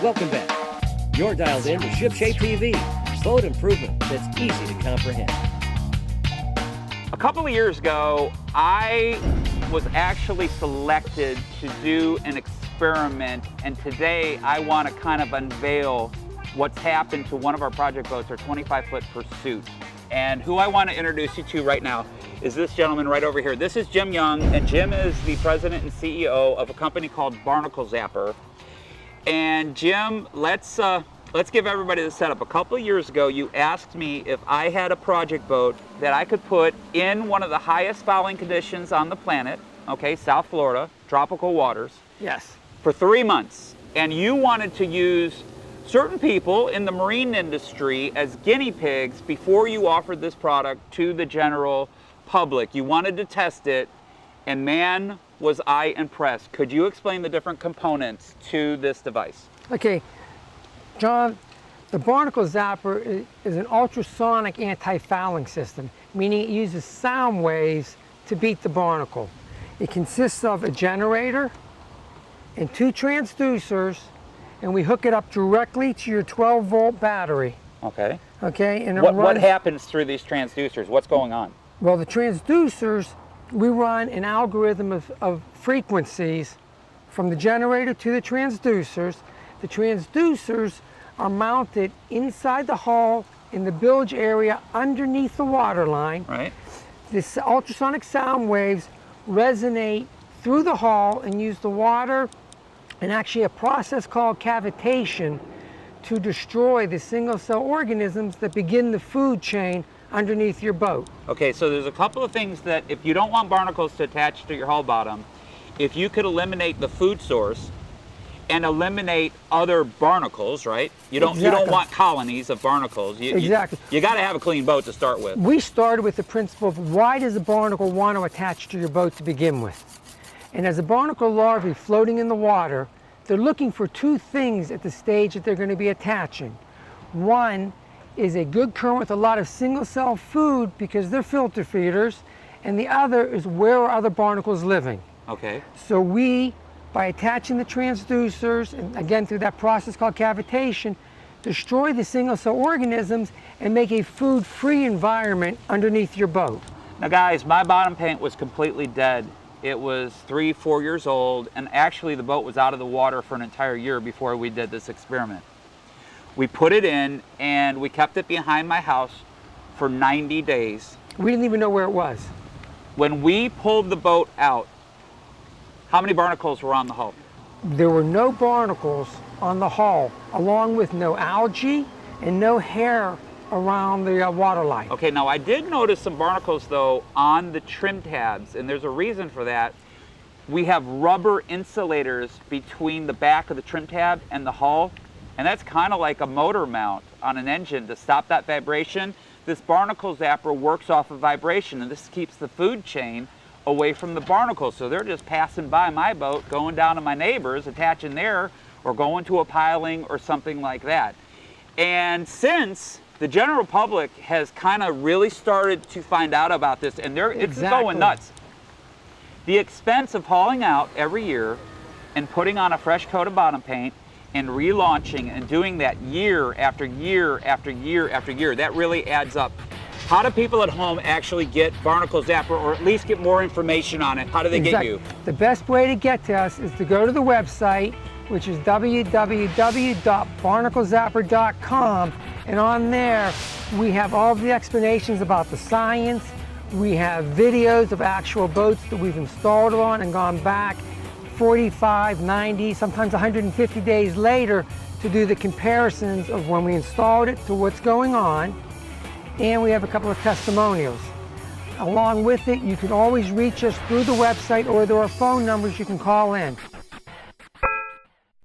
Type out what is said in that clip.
Welcome back. You're dialed in to ShipShape TV, boat improvement that's easy to comprehend. A couple of years ago, I was actually selected to do an experiment, and today I want to kind of unveil what's happened to one of our project boats, our 25-foot Pursuit. And who I want to introduce you to right now is this gentleman right over here. This is Jim Young, and Jim is the president and CEO of a company called Barnacle Zapper. And Jim, let's give everybody the setup. A couple of years ago, you asked me if I had a project boat that I could put in one of the highest fouling conditions on the planet, okay, South Florida, tropical waters. Yes. For 3 months. And you wanted to use certain people in the marine industry as guinea pigs before you offered this product to the general public. You wanted to test it, and man, was I impressed. Could you explain the different components to this device? Okay, John, the Barnacle Zapper is an ultrasonic anti-fouling system, meaning it uses sound waves to beat the barnacle. It consists of a generator and 2 transducers, and we hook it up directly to your 12-volt battery. Okay. Okay, and what happens through these transducers? What's going on? Well, the transducers, we run an algorithm of frequencies from the generator to the transducers. The transducers are mounted inside the hull in the bilge area underneath the waterline. Right. This ultrasonic sound waves resonate through the hull and use the water and actually a process called cavitation to destroy the single-cell organisms that begin the food chain underneath your boat. Okay, so there's a couple of things that if you don't want barnacles to attach to your hull bottom, if you could eliminate the food source and eliminate other barnacles, right? You don't want colonies of barnacles. Exactly. You got to have a clean boat to start with. We started with the principle of why does a barnacle want to attach to your boat to begin with? And as a barnacle larvae floating in the water, they're looking for 2 things at the stage that they're going to be attaching. One is a good current with a lot of single-cell food because they're filter feeders, and the other is where are other barnacles living. Okay. So we, by attaching the transducers, and again through that process called cavitation, destroy the single-cell organisms and make a food-free environment underneath your boat. Now guys, my bottom paint was completely dead. It was 3-4 years old, and actually the boat was out of the water for an entire year before we did this experiment. We put it in and we kept it behind my house for 90 days. We didn't even know where it was. When we pulled the boat out, how many barnacles were on the hull? There were no barnacles on the hull, along with no algae and no hair around the waterline. Okay, now I did notice some barnacles though on the trim tabs, and there's a reason for that. We have rubber insulators between the back of the trim tab and the hull, and that's kind of like a motor mount on an engine to stop that vibration. This Barnacle Zapper works off of vibration, and this keeps the food chain away from the barnacles. So they're just passing by my boat, going down to my neighbors, attaching there, or going to a piling or something like that. And since the general public has kind of really started to find out about this, and it's going nuts. The expense of hauling out every year and putting on a fresh coat of bottom paint and relaunching and doing that year after year after year after year, that really adds up. How do people at home actually get Barnacle Zapper, or at least get more information on it? How do they get you? The best way to get to us is to go to the website, which is www.barnaclezapper.com, and on there we have all the explanations about the science. We have videos of actual boats that we've installed on and gone back 45, 90, sometimes 150 days later to do the comparisons of when we installed it to what's going on. And we have a couple of testimonials. Along with it, you can always reach us through the website, or there are phone numbers you can call in.